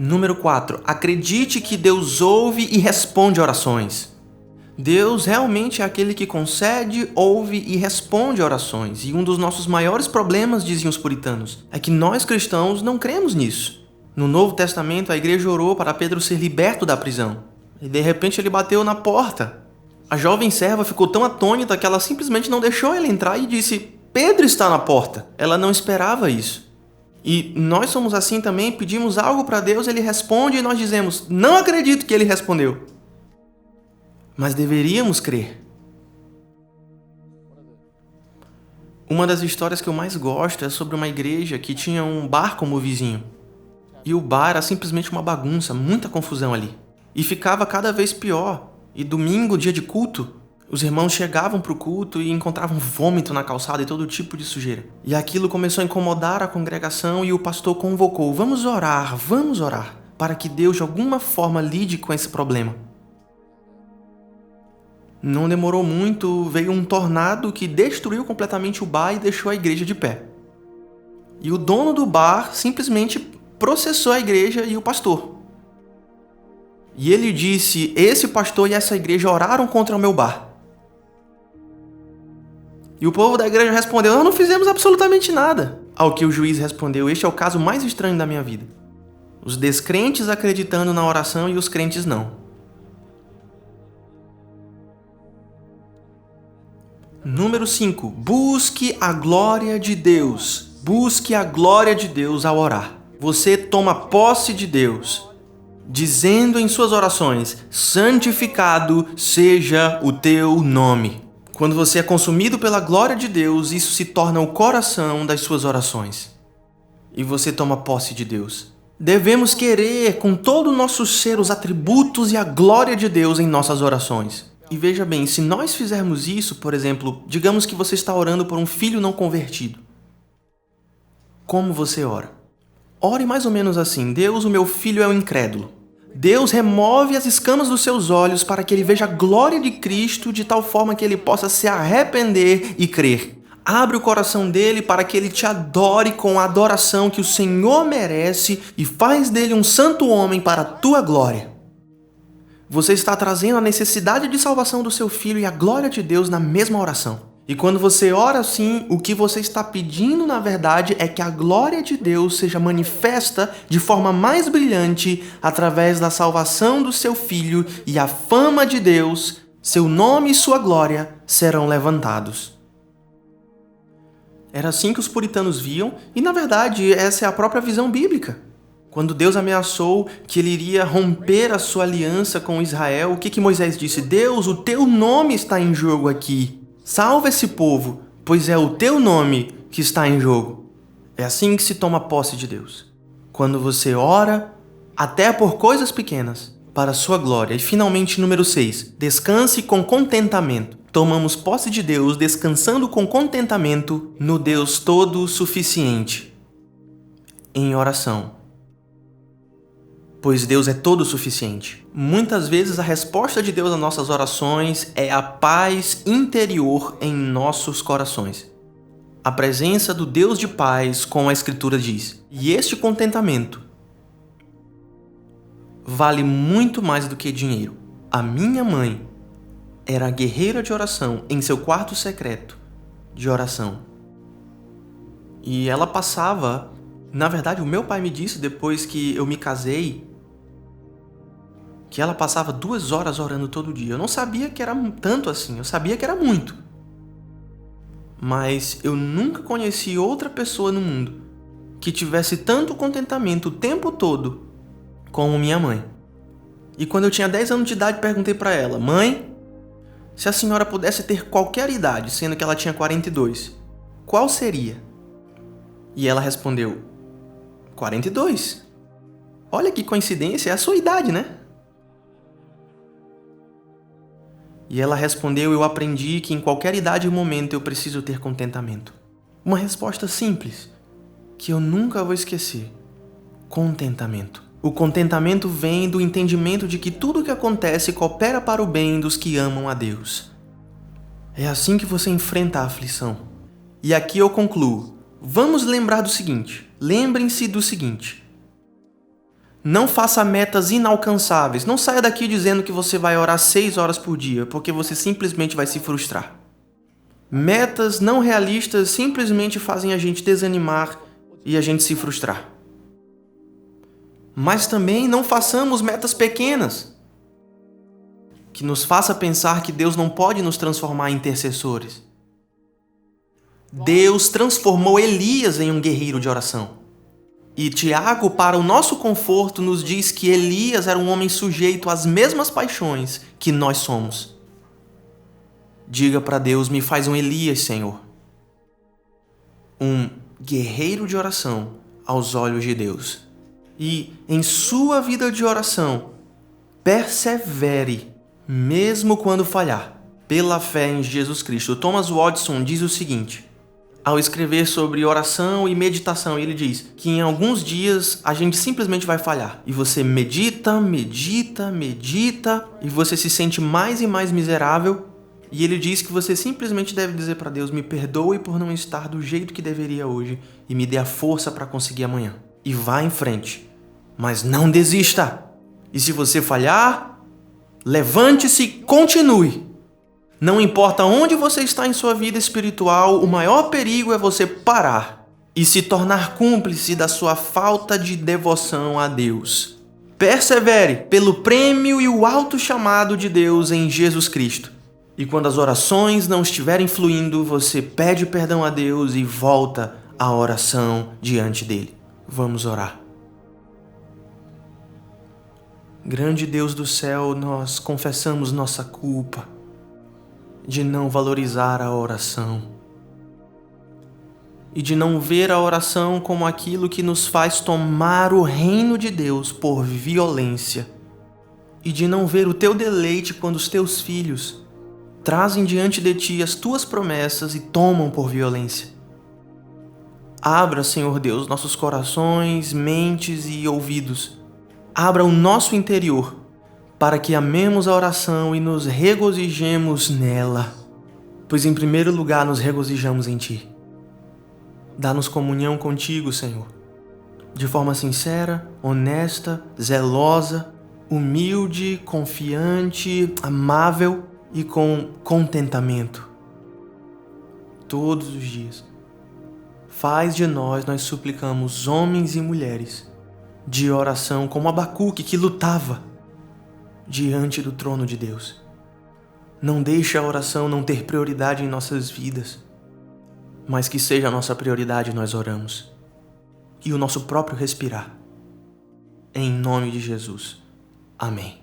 Número 4. Acredite que Deus ouve e responde orações. Deus realmente é aquele que concede, ouve e responde orações. E um dos nossos maiores problemas, diziam os puritanos, é que nós cristãos não cremos nisso. No Novo Testamento, a igreja orou para Pedro ser liberto da prisão. E de repente ele bateu na porta. A jovem serva ficou tão atônita que ela simplesmente não deixou ele entrar e disse: Pedro está na porta. Ela não esperava isso. E nós somos assim também, pedimos algo para Deus, ele responde e nós dizemos: não acredito que ele respondeu. Mas deveríamos crer. Uma das histórias que eu mais gosto é sobre uma igreja que tinha um bar como vizinho. E o bar era simplesmente uma bagunça, muita confusão ali. E ficava cada vez pior. E domingo, dia de culto, os irmãos chegavam para o culto e encontravam vômito na calçada e todo tipo de sujeira. E aquilo começou a incomodar a congregação e o pastor convocou: vamos orar, para que Deus de alguma forma lide com esse problema. Não demorou muito, veio um tornado que destruiu completamente o bar e deixou a igreja de pé. E o dono do bar simplesmente processou a igreja e o pastor. E ele disse: esse pastor e essa igreja oraram contra o meu bar. E o povo da igreja respondeu: nós não fizemos absolutamente nada. Ao que o juiz respondeu: este é o caso mais estranho da minha vida. Os descrentes acreditando na oração e os crentes não. Número 5. Busque a glória de Deus. Busque a glória de Deus ao orar. Você toma posse de Deus, dizendo em suas orações: santificado seja o teu nome. Quando você é consumido pela glória de Deus, isso se torna o coração das suas orações. E você toma posse de Deus. Devemos querer com todo o nosso ser os atributos e a glória de Deus em nossas orações. E veja bem, se nós fizermos isso, por exemplo, digamos que você está orando por um filho não convertido. Como você ora? Ore mais ou menos assim: Deus, o meu filho é um incrédulo. Deus, remove as escamas dos seus olhos para que ele veja a glória de Cristo de tal forma que ele possa se arrepender e crer. Abre o coração dele para que ele te adore com a adoração que o Senhor merece e faz dele um santo homem para a tua glória. Você está trazendo a necessidade de salvação do seu filho e a glória de Deus na mesma oração. E quando você ora assim, o que você está pedindo, na verdade, é que a glória de Deus seja manifesta de forma mais brilhante através da salvação do seu filho, e a fama de Deus, seu nome e sua glória serão levantados. Era assim que os puritanos viam, e na verdade essa é a própria visão bíblica. Quando Deus ameaçou que ele iria romper a sua aliança com Israel, o que Moisés disse? Deus, o teu nome está em jogo aqui. Salva esse povo, pois é o teu nome que está em jogo. É assim que se toma posse de Deus. Quando você ora, até por coisas pequenas, para a sua glória. E finalmente, número 6. Descanse com contentamento. Tomamos posse de Deus descansando com contentamento no Deus todo suficiente. Em oração. Pois Deus é todo suficiente. Muitas vezes a resposta de Deus às nossas orações é a paz interior em nossos corações. A presença do Deus de paz, como a Escritura diz. E este contentamento vale muito mais do que dinheiro. A minha mãe era guerreira de oração em seu quarto secreto de oração. E ela passava... Na verdade, o meu pai me disse, depois que eu me casei, que ela passava 2 horas orando todo dia. Eu não sabia que era tanto assim, eu sabia que era muito. Mas eu nunca conheci outra pessoa no mundo que tivesse tanto contentamento o tempo todo como minha mãe. E quando eu tinha 10 anos de idade, perguntei para ela: mãe, se a senhora pudesse ter qualquer idade, sendo que ela tinha 42, qual seria? E ela respondeu: 42. Olha que coincidência, é a sua idade, né? E ela respondeu: eu aprendi que em qualquer idade e momento eu preciso ter contentamento. Uma resposta simples, que eu nunca vou esquecer. Contentamento. O contentamento vem do entendimento de que tudo o que acontece coopera para o bem dos que amam a Deus. É assim que você enfrenta a aflição. E aqui eu concluo. Vamos lembrar do seguinte. Lembrem-se do seguinte. Não faça metas inalcançáveis. Não saia daqui dizendo que você vai orar 6 horas por dia, porque você simplesmente vai se frustrar. Metas não realistas simplesmente fazem a gente desanimar e a gente se frustrar. Mas também não façamos metas pequenas, que nos faça pensar que Deus não pode nos transformar em intercessores. Deus transformou Elias em um guerreiro de oração. E Tiago, para o nosso conforto, nos diz que Elias era um homem sujeito às mesmas paixões que nós somos. Diga para Deus: me faz um Elias, Senhor. Um guerreiro de oração aos olhos de Deus. E em sua vida de oração, persevere, mesmo quando falhar, pela fé em Jesus Cristo. Thomas Watson diz o seguinte, ao escrever sobre oração e meditação, ele diz que em alguns dias a gente simplesmente vai falhar. E você medita, e você se sente mais e mais miserável. E ele diz que você simplesmente deve dizer para Deus: me perdoe por não estar do jeito que deveria hoje e me dê a força para conseguir amanhã. E vá em frente. Mas não desista. E se você falhar, levante-se e continue. Não importa onde você está em sua vida espiritual, o maior perigo é você parar e se tornar cúmplice da sua falta de devoção a Deus. Persevere pelo prêmio e o alto chamado de Deus em Jesus Cristo. E quando as orações não estiverem fluindo, você pede perdão a Deus e volta à oração diante dele. Vamos orar. Grande Deus do céu, nós confessamos nossa culpa de não valorizar a oração e de não ver a oração como aquilo que nos faz tomar o reino de Deus por violência e de não ver o teu deleite quando os teus filhos trazem diante de ti as tuas promessas e tomam por violência. Abra, Senhor Deus, nossos corações, mentes e ouvidos. Abra o nosso interior para que amemos a oração e nos regozijemos nela, pois em primeiro lugar nos regozijamos em Ti. Dá-nos comunhão contigo, Senhor, de forma sincera, honesta, zelosa, humilde, confiante, amável e com contentamento. Todos os dias. Faz de nós suplicamos, homens e mulheres de oração, como Abacuque, que lutava diante do trono de Deus. Não deixe a oração não ter prioridade em nossas vidas, mas que seja a nossa prioridade nós oramos. E o nosso próprio respirar. Em nome de Jesus. Amém.